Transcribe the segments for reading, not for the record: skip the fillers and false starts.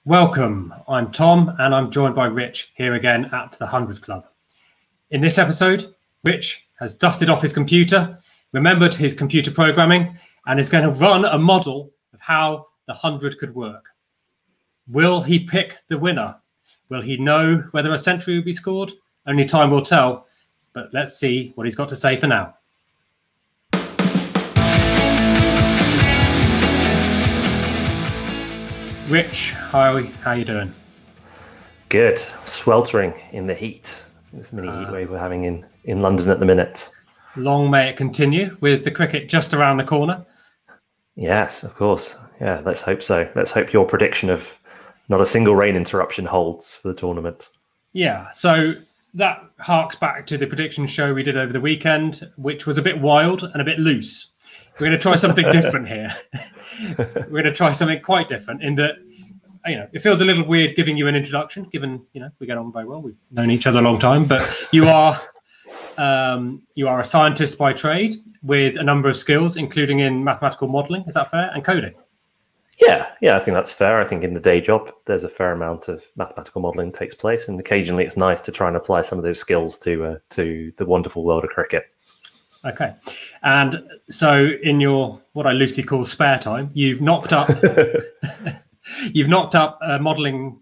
Welcome, I'm Tom and I'm joined by Rich here again at the 100 Club. In this episode, Rich has dusted off his computer, remembered his computer programming, and is going to run a model of how the 100 could work. Will he pick the winner? Will he know whether a century will be scored? Only time will tell, but let's see what he's got to say for now. Rich, how are you doing? Good. Sweltering in the heat. This mini heat wave we're having in London at the minute. Long may it continue with the cricket just around the corner. Yes, of course. Yeah, let's hope so. Let's hope your prediction of not a single rain interruption holds for the tournament. Yeah, so that harks back to the prediction show we did over the weekend, which was a bit wild and a bit loose. We're going to try something different here. We're going to try something quite different in that, it feels a little weird giving you an introduction, given, we get on very well. We've known each other a long time, but you are a scientist by trade with a number of skills, including in mathematical modeling. Is that fair? And coding? Yeah, I think that's fair. I think in the day job, there's a fair amount of mathematical modeling takes place. And occasionally it's nice to try and apply some of those skills to the wonderful world of cricket. Okay. And so in your, what I loosely call spare time, you've knocked up a modeling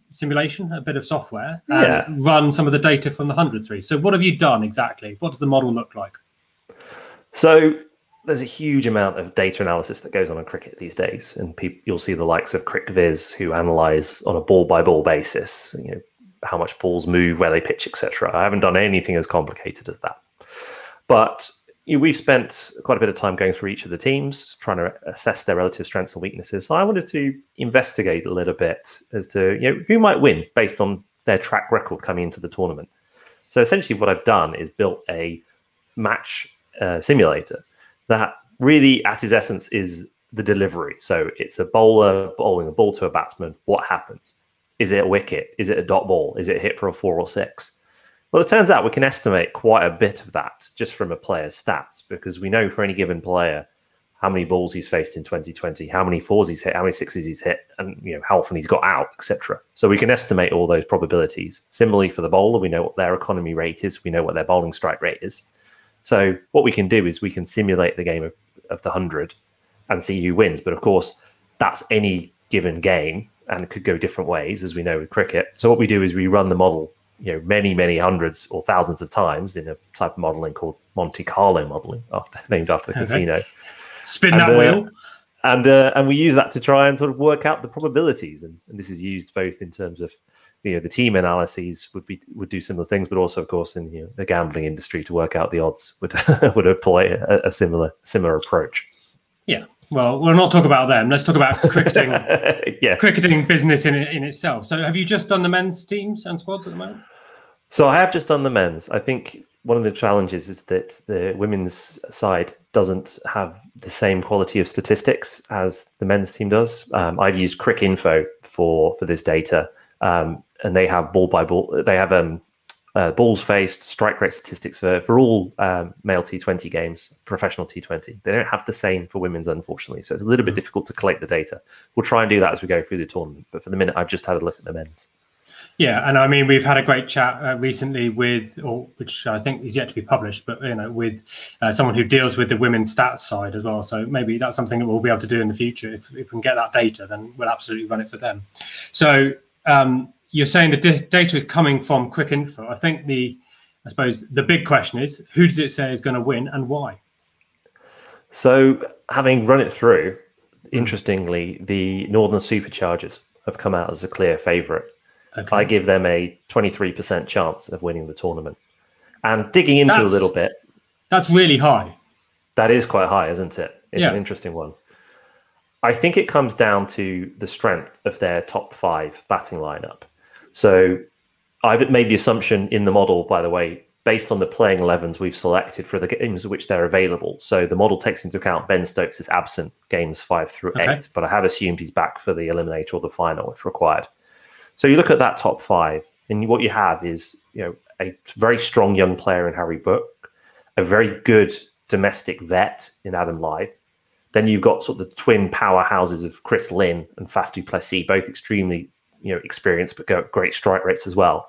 simulation, a bit of software, and run some of the data from the 100 through. So what have you done exactly? What does the model look like? So there's a huge amount of data analysis that goes on in cricket these days. And you'll see the likes of CricViz who analyze on a ball by ball basis, how much balls move, where they pitch, etc. I haven't done anything as complicated as that. But we've spent quite a bit of time going through each of the teams, trying to assess their relative strengths and weaknesses. So I wanted to investigate a little bit as to who might win based on their track record coming into the tournament. So essentially what I've done is built a match simulator that really, at its essence, is the delivery. So it's a bowler bowling a ball to a batsman. What happens? Is it a wicket? Is it a dot ball? Is it a hit for a 4 or 6? Well, it turns out we can estimate quite a bit of that just from a player's stats, because we know for any given player how many balls he's faced in 2020, how many 4s he's hit, how many 6s he's hit, and how often he's got out, etc. So we can estimate all those probabilities. Similarly for the bowler, we know what their economy rate is, we know what their bowling strike rate is. So what we can do is we can simulate the game of the 100 and see who wins. But of course, that's any given game and it could go different ways, as we know with cricket. So what we do is we run the model many hundreds or thousands of times in a type of modeling called Monte Carlo modeling, named after the casino. Spin that wheel. And we use that to try and sort of work out the probabilities. And this is used both in terms of the team analyses would do similar things, but also, of course, in the gambling industry to work out the odds would apply a similar approach. Yeah. Well, we'll not talk about them. Let's talk about cricketing. Yes. Cricketing business in itself. So have you just done the men's teams and squads at the moment? So I have just done the men's. I think one of the challenges is that the women's side doesn't have the same quality of statistics as the men's team does. I've used CricInfo for this data, and they have ball by ball. They have balls faced, strike rate statistics for all male T20 games, professional T20. They don't have the same for women's, unfortunately. So it's a little bit difficult to collect the data. We'll try and do that as we go through the tournament. But for the minute, I've just had a look at the men's. Yeah, and I mean, we've had a great chat recently which I think is yet to be published, but with someone who deals with the women's stats side as well. So maybe that's something that we'll be able to do in the future. If we can get that data, then we'll absolutely run it for them. So you're saying the data is coming from CricInfo. I think I suppose the big question is, who does it say is going to win and why? So having run it through, interestingly, the Northern Superchargers have come out as a clear favourite. Okay. I give them a 23% chance of winning the tournament. And digging into a little bit. That's really high. That is quite high, isn't it? It's an interesting one. I think it comes down to the strength of their top 5 batting lineup. So I've made the assumption in the model, by the way, based on the playing 11s we've selected for the games in which they're available. So the model takes into account Ben Stokes is absent games 5 through 8, but I have assumed he's back for the eliminator or the final if required. So you look at that top 5, and what you have is a very strong young player in Harry Book, a very good domestic vet in Adam Lyth, Then you've got sort of the twin powerhouses of Chris Lynn and Faf du Plessis, both extremely experienced but got great strike rates as well.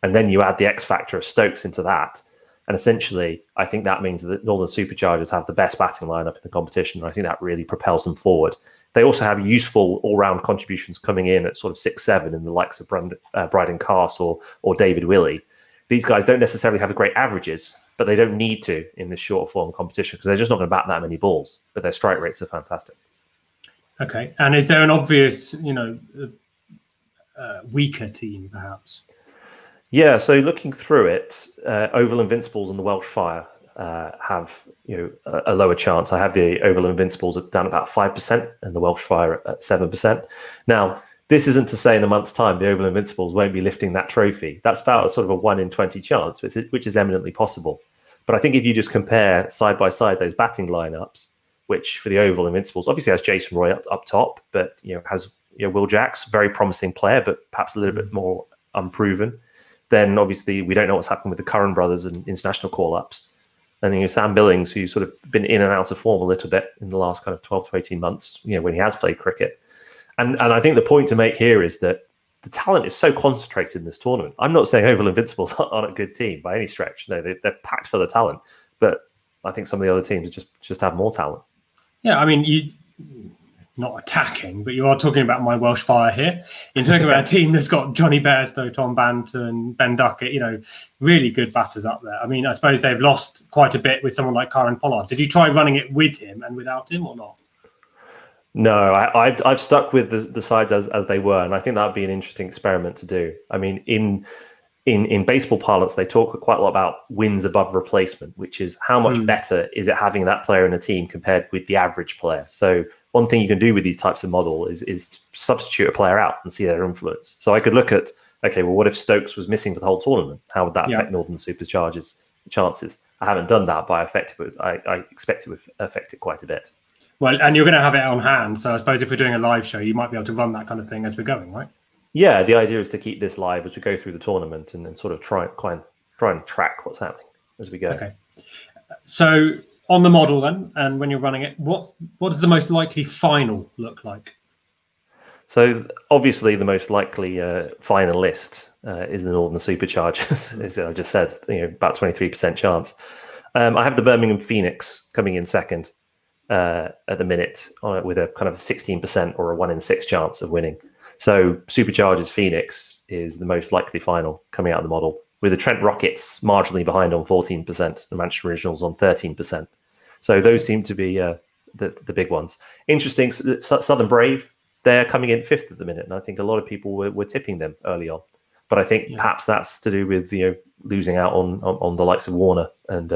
And then you add the X factor of Stokes into that. And essentially, I think that means that Northern Superchargers have the best batting lineup in the competition. And I think that really propels them forward. They also have useful all-round contributions coming in at sort of 6-7 in the likes of Bryden Castle or David Willey. These guys don't necessarily have great averages, but they don't need to in this short form competition because they're just not going to bat that many balls. But their strike rates are fantastic. Okay. And is there an obvious, weaker team, perhaps? Yeah, so looking through it, Oval Invincibles and the Welsh Fire have a lower chance. I have the Oval Invincibles down about 5% and the Welsh Fire at 7%. Now, this isn't to say in a month's time the Oval Invincibles won't be lifting that trophy. That's about a sort of a 1 in 20 chance, which is eminently possible. But I think if you just compare side by side those batting lineups, which for the Oval Invincibles obviously has Jason Roy up top, but has Will Jacks, very promising player, but perhaps a little bit more unproven. Then obviously we don't know what's happened with the Curran brothers and international call-ups. And Sam Billings, who's sort of been in and out of form a little bit in the last kind of 12 to 18 months, when he has played cricket. And I think the point to make here is that the talent is so concentrated in this tournament. I'm not saying Oval Invincibles aren't a good team by any stretch. No, they're packed full of talent. But I think some of the other teams just have more talent. Yeah, I mean, not attacking, but you are talking about my Welsh Fire here. You're talking about a team that's got Johnny Bairstow, Tom Banton, Ben Duckett, really good batters up there. I mean, I suppose they've lost quite a bit with someone like Karen Pollard. Did you try running it with him and without him or not? No, I've stuck with the sides as they were, and I think that would be an interesting experiment to do. I mean, in baseball parlance, they talk quite a lot about wins above replacement, which is how much better is it having that player in a team compared with the average player. So one thing you can do with these types of model is substitute a player out and see their influence. So I could look at, okay, well, what if Stokes was missing for the whole tournament? How would that affect Northern Superchargers' chances? I haven't done that, but I expect it would affect it quite a bit. Well, and you're going to have it on hand. So I suppose if we're doing a live show, you might be able to run that kind of thing as we're going, right? Yeah, the idea is to keep this live as we go through the tournament and then sort of try and track what's happening as we go. Okay. So on the model then, and when you're running it, what does the most likely final look like? So obviously the most likely finalist is the Northern Superchargers, as I just said, about 23% chance. I have the Birmingham Phoenix coming in second at the minute with a kind of a 16% or a 1 in 6 chance of winning. So Superchargers Phoenix is the most likely final coming out of the model, with the Trent Rockets marginally behind on 14%, the Manchester Originals on 13%. So those seem to be the big ones. Interesting, Southern Brave, they're coming in 5th at the minute, and I think a lot of people were tipping them early on. But I think perhaps that's to do with losing out on the likes of Warner and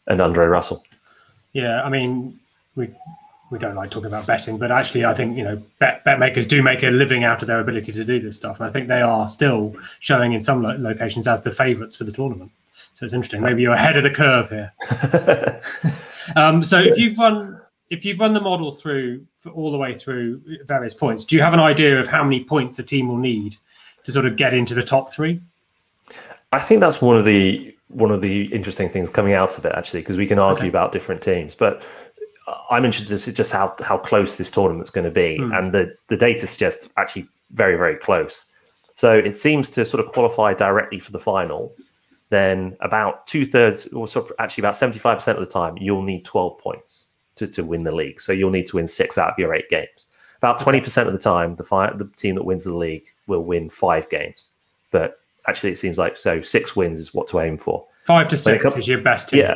Andre Russell. Yeah, I mean, we don't like talking about betting, but actually I think, bet makers do make a living out of their ability to do this stuff. And I think they are still showing in some locations as the favourites for the tournament. So it's interesting. Maybe you're ahead of the curve here. So if you've run the model through all the way through various points, do you have an idea of how many points a team will need to sort of get into the top 3? I think that's one of the interesting things coming out of it, actually, because we can argue about different teams. But I'm interested to see just how close this tournament's going to be. And the data suggests actually very, very close. So it seems to sort of qualify directly for the final. Then about 2/3, or sort of actually about 75% of the time, you'll need 12 points to win the league. So you'll need to win 6 out of your 8 games. About 20% of the time, the team that wins the league will win 5 games. But actually, it seems like 6 wins is what to aim for. 5 to 6 is your best team.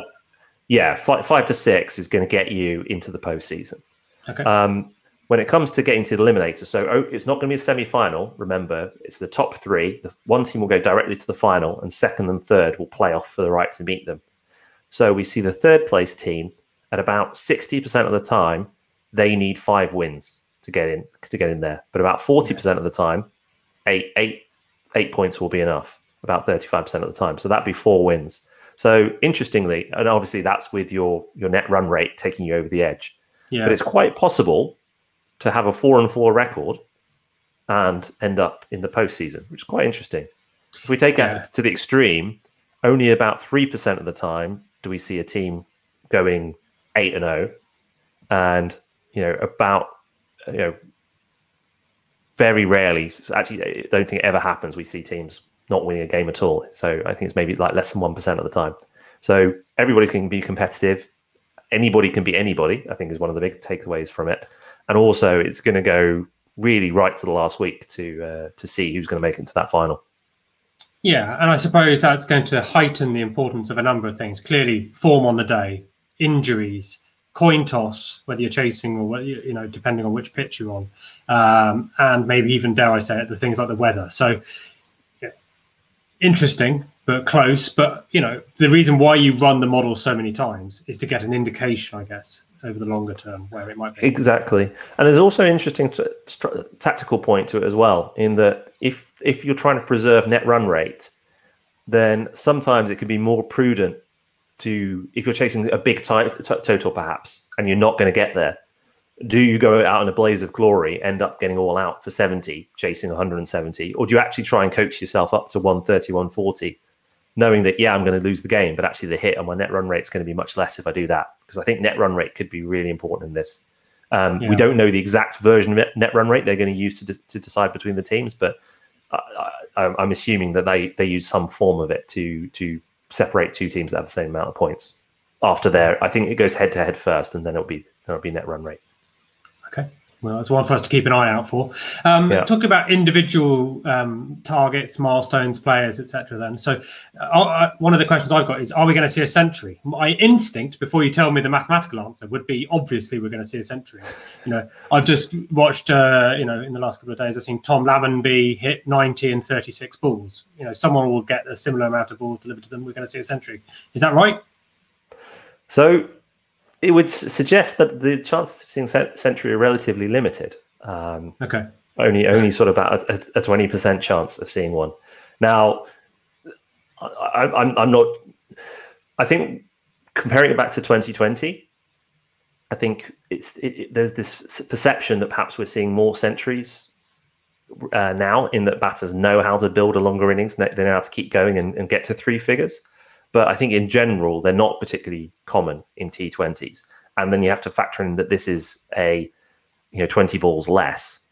Yeah, 5 to 6 is going to get you into the postseason. Okay. When it comes to getting to the eliminator, so it's not going to be a semi-final. Remember, it's the top 3. One team will go directly to the final, and second and third will play off for the right to meet them. So we see the third place team at about 60% of the time they need 5 wins to get in there, but about 40% of the time, eight points will be enough. About 35% of the time, so that'd be 4 wins. So interestingly, and obviously that's with your net run rate taking you over the edge. Yeah. But it's quite possible to have a 4-4 record and end up in the postseason, which is quite interesting. If we take it to the extreme, only about 3% of the time do we see a team going 8-0, and about very rarely, actually, I don't think it ever happens, we see teams not winning a game at all. So I think it's maybe like less than 1% of the time. So everybody's going to be competitive. Anybody can beat anybody, I think, is one of the big takeaways from it. And also, it's going to go really right to the last week to see who's going to make it to that final. Yeah, and I suppose that's going to heighten the importance of a number of things. Clearly, form on the day, injuries, coin toss, whether you're chasing or depending on which pitch you're on, and maybe even, dare I say it, the things like the weather. So interesting, but close. But the reason why you run the model so many times is to get an indication, I guess, over the longer term where it might be. Exactly. And there's also an interesting tactical point to it as well, in that if you're trying to preserve net run rate, then sometimes it can be more prudent if you're chasing a big total perhaps, and you're not going to get there, do you go out in a blaze of glory, end up getting all out for 70, chasing 170, or do you actually try and coach yourself up to 130, 140, knowing that, I'm going to lose the game, but actually the hit on my net run rate is going to be much less if I do that? Because I think net run rate could be really important in this. We don't know the exact version of net run rate they're going to use to decide between the teams, but I'm assuming that they use some form of it to separate two teams that have the same amount of points. After I think it goes head to head first, and then it'll be net run rate. Okay. Well, that's one for us to keep an eye out for. Talk about individual targets, milestones, players, etc. Then, so one of the questions I've got is: are we going to see a century? My instinct, before you tell me the mathematical answer, would be obviously we're going to see a century. I've just watched, in the last couple of days, I've seen Tom Lammonby hit 90 and 36 balls. Someone will get a similar amount of balls delivered to them. We're going to see a century. Is that right? So it would suggest that the chances of seeing century are relatively limited. Okay. Only sort of about a 20% chance of seeing one. Now, I'm not. I think comparing it back to 2020, I think there's this perception that perhaps we're seeing more centuries now, in that batters know how to build a longer innings, and they know how to keep going and get to three figures. But I think in general, they're not particularly common in T20s. And then you have to factor in that this is 20 balls less.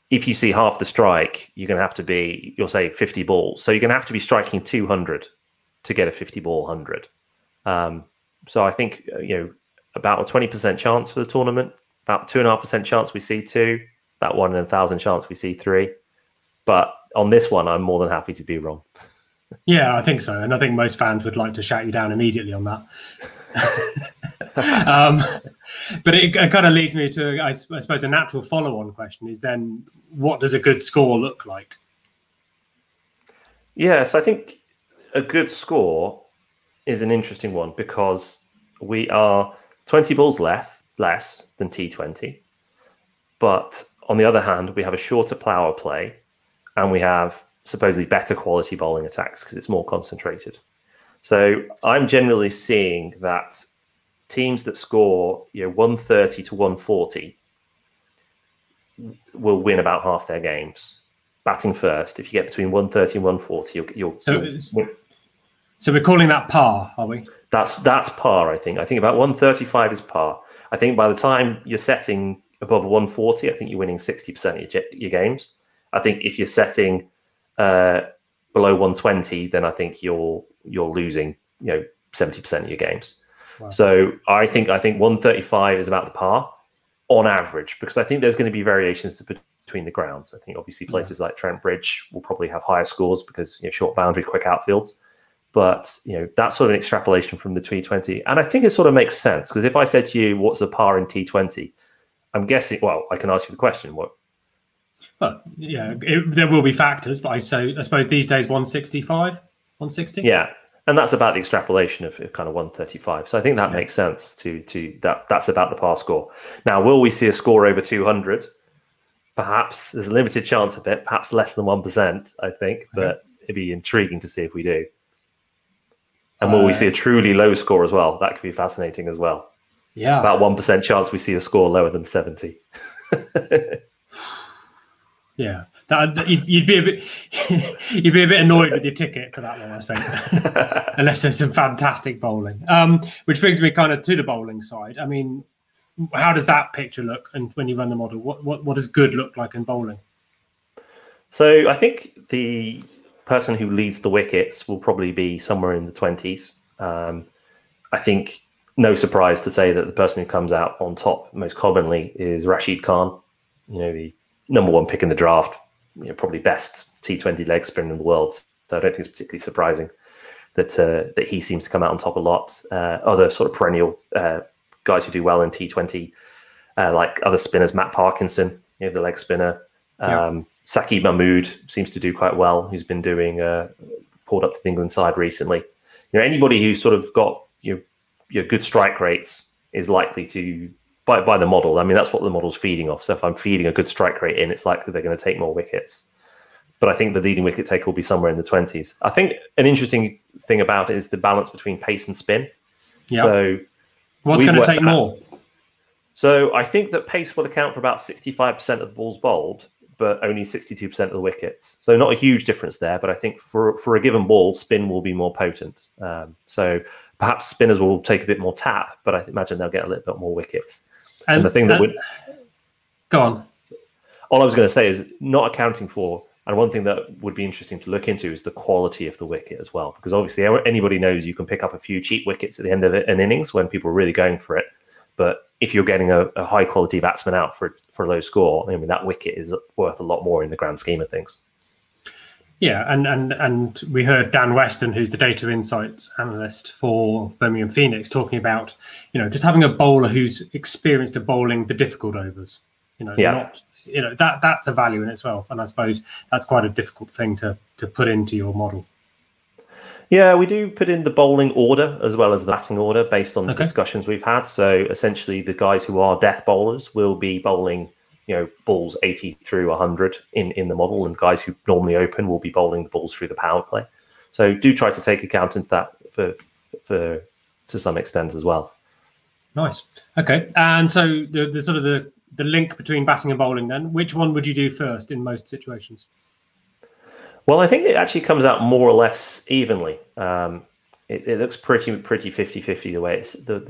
If you see half the strike, you're going to have to be, you'll say 50 balls. So you're going to have to be striking 200 to get a 50 ball 100. So I think, about a 20% chance for the tournament, about 2.5% chance we see 2, about 1 in 1,000 chance we see 3. But on this one, I'm more than happy to be wrong. Yeah, I think so. And I think most fans would like to shout you down immediately on that. But it kind of leads me to, I suppose, a natural follow-on question is then, what does a good score look like? Yeah, so I think a good score is an interesting one because we are 20 balls less than T20. But on the other hand, we have a shorter power play and we have supposedly better quality bowling attacks because it's more concentrated. So I'm generally seeing that teams that score 130 to 140 will win about half their games. Batting first, if you get between 130 and 140, so we're calling that par, are we? That's par, I think. I think about 135 is par. I think by the time you're setting above 140, I think you're winning 60% of your games. I think if you're setting below 120, then I think you're losing 70% of your games. Wow. So I think 135 is about the par on average, because I think there's going to be variations between the grounds. I think obviously places like Trent Bridge will probably have higher scores because short boundary, quick outfields. But that's sort of an extrapolation from the T20, and I think it sort of makes sense because if I said to you, "What's a par in T20?" I'm guessing. Well, I can ask you the question. What? Well, yeah, there will be factors, but I suppose these days 165, 160. Yeah, and that's about the extrapolation of kind of 135. So I think that makes sense to that. That's about the par score. Now, will we see a score over 200? Perhaps there's a limited chance of it. Perhaps less than 1%, I think, but it'd be intriguing to see if we do. And will we see a truly low score as well? That could be fascinating as well. Yeah, about 1% chance we see a score lower than 70. Yeah, you'd be a bit annoyed with your ticket for that one, I suppose, unless there's some fantastic bowling. Which brings me kind of to the bowling side. I mean, how does that picture look? And when you run the model, what does good look like in bowling? So I think the person who leads the wickets will probably be somewhere in the 20s. I think no surprise to say that the person who comes out on top most commonly is Rashid Khan, the #1 pick in the draft, probably best T20 leg spinner in the world. So I don't think it's particularly surprising that he seems to come out on top a lot. Other sort of perennial guys who do well in T20, like other spinners, Matt Parkinson, the leg spinner. Saqib Mahmood seems to do quite well. He's been doing pulled up to the England side recently. Anybody who's sort of got your good strike rates is likely to by the model. I mean, that's what the model's feeding off. So if I'm feeding a good strike rate in, it's likely they're going to take more wickets. But I think the leading wicket taker will be somewhere in the 20s. I think an interesting thing about it is the balance between pace and spin. Yeah. So what's going to take more? So I think that pace will account for about 65% of the balls bowled, but only 62% of the wickets. So not a huge difference there, but I think for a given ball, spin will be more potent. So perhaps spinners will take a bit more tap, but I imagine they'll get a little bit more wickets. And the thing that would... Go on. All I was going to say is not accounting for, and one thing that would be interesting to look into is the quality of the wicket as well, because obviously anybody knows you can pick up a few cheap wickets at the end of an innings when people are really going for it. But if you're getting a high quality batsman out for a low score, I mean, that wicket is worth a lot more in the grand scheme of things. Yeah, and we heard Dan Weston, who's the data insights analyst for Birmingham Phoenix, talking about just having a bowler who's experienced at bowling the difficult overs. That's a value in itself, and I suppose that's quite a difficult thing to put into your model. Yeah, we do put in the bowling order as well as the batting order based on the discussions we've had. So essentially, the guys who are death bowlers will be bowling, balls 80 through 100 in the model, and guys who normally open will be bowling the balls through the power play. So do try to take account into that for to some extent as well. Nice. Okay, and so the sort of the link between batting and bowling, then, which one would you do first in most situations? Well, I think it actually comes out more or less evenly. It looks pretty 50-50 the way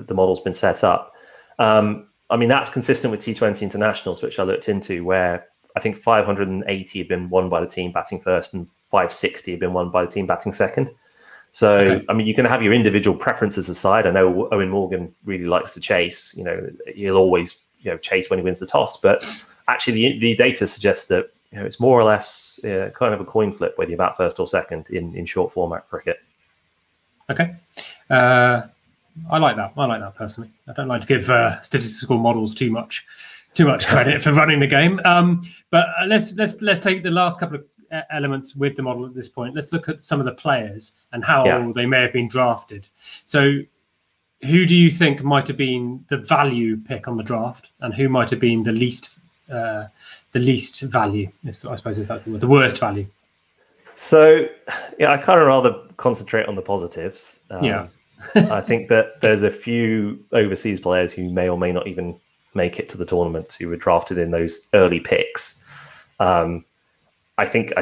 the model's been set up. I mean, that's consistent with T20 internationals, which I looked into, where I think 580 had been won by the team batting first and 560 had been won by the team batting second. So, I mean, you can have your individual preferences aside. I know Owen Morgan really likes to chase. He'll always chase when he wins the toss. But actually, the data suggests that it's more or less kind of a coin flip whether you bat first or second in short format cricket. Okay. I like that. I like that personally. I don't like to give statistical models too much credit for running the game. But let's take the last couple of elements with the model at this point. Let's look at some of the players and how they may have been drafted. So, who do you think might have been the value pick on the draft, and who might have been the least value? I suppose if that's the worst value. So, I kind of rather concentrate on the positives. I think that there's a few overseas players who may or may not even make it to the tournament who were drafted in those early picks. I think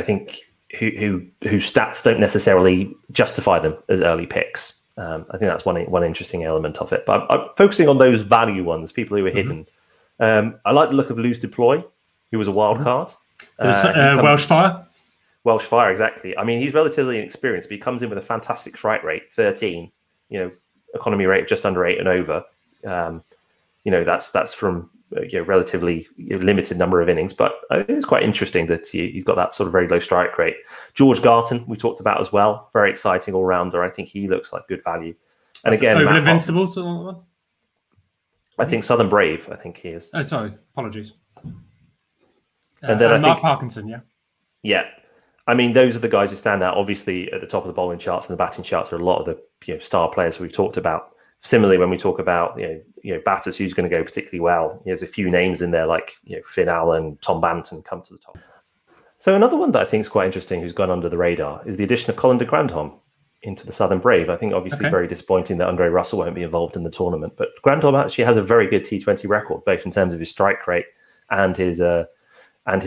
whose stats don't necessarily justify them as early picks. I think that's one interesting element of it. But I'm focusing on those value ones, people who were hidden. I like the look of Luz Deploy, who was a wild card. Welsh Fire? Welsh Fire, exactly. I mean, he's relatively inexperienced, but he comes in with a fantastic strike rate, 13. Economy rate of just under 8 and over. That's from relatively limited number of innings, but it's quite interesting that he's got that sort of very low strike rate. George Garton, we talked about as well, very exciting all rounder. I think he looks like good value. And that's again, over Invincibles. Or... I think Southern Brave. I think he is. Oh, sorry, apologies. And then Mark Parkinson, yeah. I mean, those are the guys who stand out. Obviously, at the top of the bowling charts and the batting charts are a lot of the star players we've talked about. Similarly, when we talk about batters, who's going to go particularly well, there's a few names in there like Finn Allen, Tom Banton come to the top. So another one that I think is quite interesting, who's gone under the radar, is the addition of Colin de Grandhomme into the Southern Brave. I think obviously very disappointing that Andre Russell won't be involved in the tournament, but Grandhomme actually has a very good T20 record, both in terms of his strike rate and his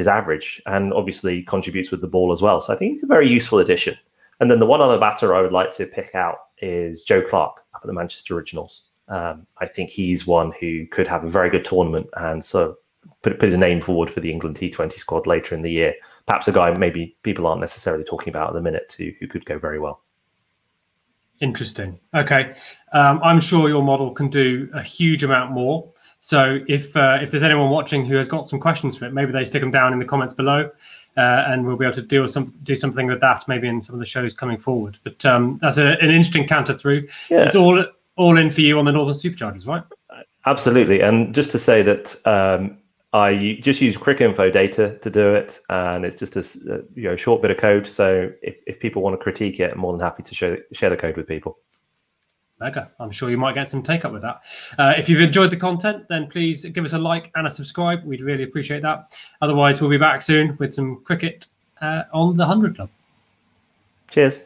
average, and obviously contributes with the ball as well. So I think he's a very useful addition. And then the one other batter I would like to pick out is Joe Clark up at the Manchester Originals. I think he's one who could have a very good tournament and sort of put his name forward for the England T20 squad later in the year. Perhaps a guy maybe people aren't necessarily talking about at the minute who could go very well. Interesting. Okay. I'm sure your model can do a huge amount more. So if there's anyone watching who has got some questions for it, maybe they stick them down in the comments below, and we'll be able to do something with that maybe in some of the shows coming forward. But that's an interesting canter through. Yeah. It's all in for you on the Northern Superchargers, right? Absolutely. And just to say that I just use CricInfo data to do it, and it's just a short bit of code. So if people want to critique it, I'm more than happy to share the code with people. Mega. I'm sure you might get some take up with that. If you've enjoyed the content, then please give us a like and a subscribe. We'd really appreciate that. Otherwise, we'll be back soon with some cricket on the 100 Club. Cheers.